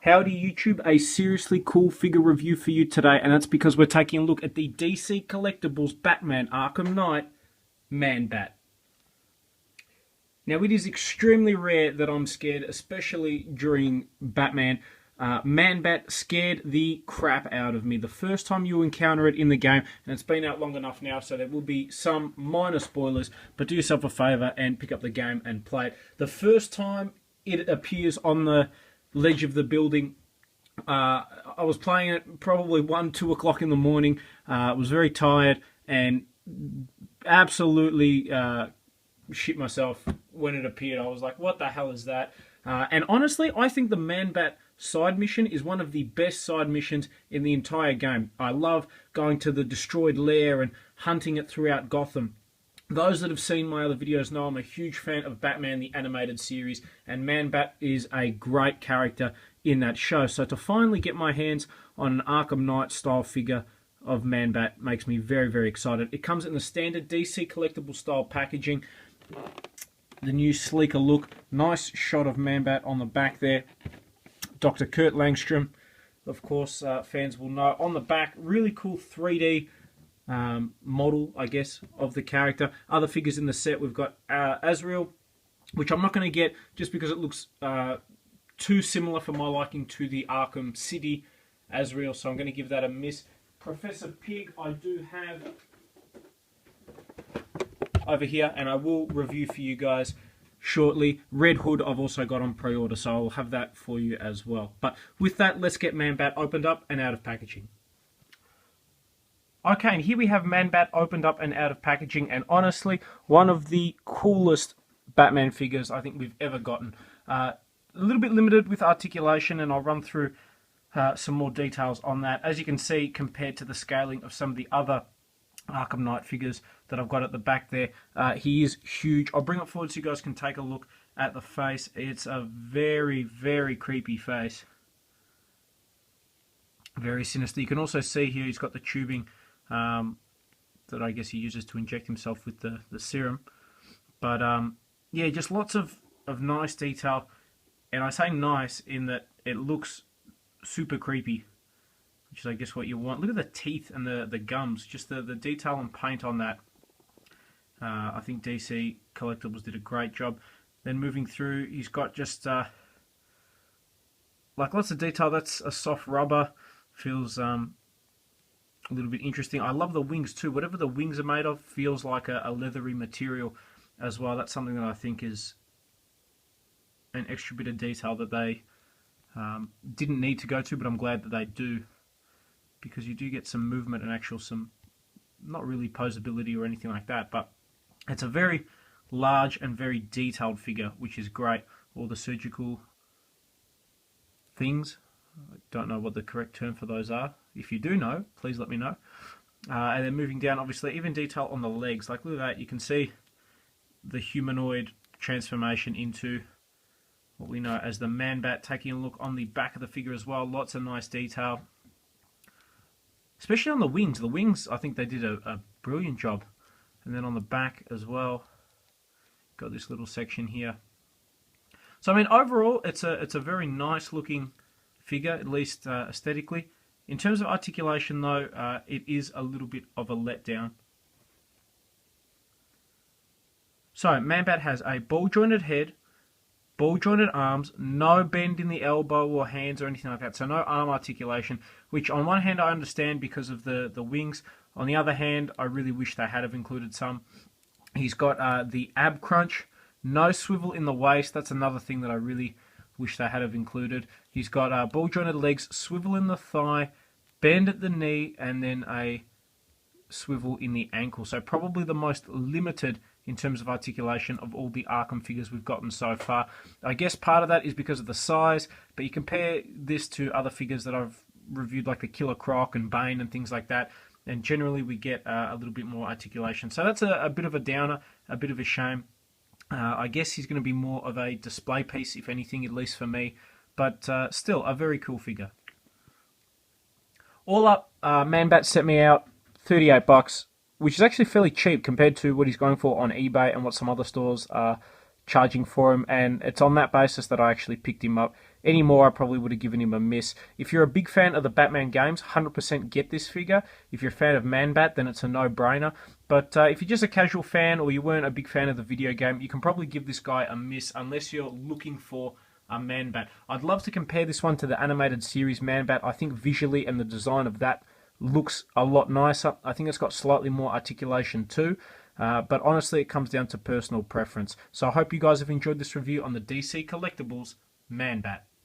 Howdy YouTube, a seriously cool figure review for you today, and that's because we're taking a look at the DC Collectibles Batman Arkham Knight Man-Bat. Now it is extremely rare that I'm scared, especially during Batman. Man-Bat scared the crap out of me the first time you encounter it in the game, and it's been out long enough now, so there will be some minor spoilers, but do yourself a favour and pick up the game and play it. The first time it appears on the ledge of the building, I was playing it probably 1, 2 o'clock in the morning. I was very tired and absolutely shit myself when it appeared. I was like, what the hell is that? And honestly, I think the Man-Bat side mission is one of the best side missions in the entire game. I love going to the destroyed lair and hunting it throughout Gotham. Those that have seen my other videos know I'm a huge fan of Batman the Animated Series, and Man-Bat is a great character in that show. So to finally get my hands on an Arkham Knight style figure of Man-Bat makes me very, very excited. It comes in the standard DC collectible style packaging. The new sleeker look. Nice shot of Man-Bat on the back there. Dr. Kurt Langstrom, of course, fans will know. On the back, really cool 3D model, I guess, of the character. Other figures in the set, we've got Azrael, which I'm not going to get just because it looks too similar for my liking to the Arkham City Azrael, so I'm going to give that a miss. Professor Pig I do have over here, and I will review for you guys shortly. Red Hood I've also got on pre-order, so I'll have that for you as well. But with that, let's get Man-Bat opened up and out of packaging. Okay, and here we have Man-Bat opened up and out of packaging, and honestly, one of the coolest Batman figures I think we've ever gotten. A little bit limited with articulation, and I'll run through some more details on that. As you can see, compared to the scaling of some of the other Arkham Knight figures that I've got at the back there, he is huge. I'll bring it forward so you guys can take a look at the face. It's a very, very creepy face. Very sinister. You can also see here he's got the tubing that I guess he uses to inject himself with the serum. But yeah, just lots of nice detail. And I say nice in that it looks super creepy, which is I guess what you want. Look at the teeth and the gums, just the detail and paint on that. I think DC Collectibles did a great job. Then moving through, he's got just like lots of detail. That's a soft rubber. Feels a little bit interesting. I love the wings too. Whatever the wings are made of feels like a leathery material as well. That's something that I think is an extra bit of detail that they didn't need to go to, but I'm glad that they do, because you do get some movement and actual some, not really posability or anything like that, but it's a very large and very detailed figure, which is great. All the surgical things, I don't know what the correct term for those are. If you do know, please let me know. And then moving down, obviously, even detail on the legs. Like, look at that. You can see the humanoid transformation into what we know as the Man-Bat. Taking a look on the back of the figure as well. Lots of nice detail. Especially on the wings. The wings, I think they did a brilliant job. And then on the back as well, got this little section here. So, I mean, overall, it's a very nice looking figure, at least aesthetically. In terms of articulation, though, it is a little bit of a letdown. So, Man-Bat has a ball-jointed head, ball-jointed arms, no bend in the elbow or hands or anything like that. So no arm articulation, which on one hand I understand because of the wings. On the other hand, I really wish they had have included some. He's got the ab crunch, no swivel in the waist. That's another thing that I really wish they had have included. He's got ball-jointed legs, swivel in the thigh, bend at the knee, and then a swivel in the ankle. So probably the most limited in terms of articulation of all the Arkham figures we've gotten so far. I guess part of that is because of the size, but you compare this to other figures that I've reviewed, like the Killer Croc and Bane and things like that, and generally we get a little bit more articulation. So that's a bit of a downer, a bit of a shame. I guess he's going to be more of a display piece, if anything, at least for me, but still a very cool figure. All up, Man-Bat set me out $38, which is actually fairly cheap compared to what he's going for on eBay and what some other stores are charging for him, and it's on that basis that I actually picked him up. Any more, I probably would have given him a miss. If you're a big fan of the Batman games, 100% get this figure. If you're a fan of Man-Bat, then it's a no-brainer. But if you're just a casual fan or you weren't a big fan of the video game, you can probably give this guy a miss unless you're looking for a Man-Bat. I'd love to compare this one to the animated series Man-Bat. I think visually and the design of that looks a lot nicer. I think it's got slightly more articulation too. But honestly, it comes down to personal preference. So I hope you guys have enjoyed this review on the DC Collectibles Man-Bat.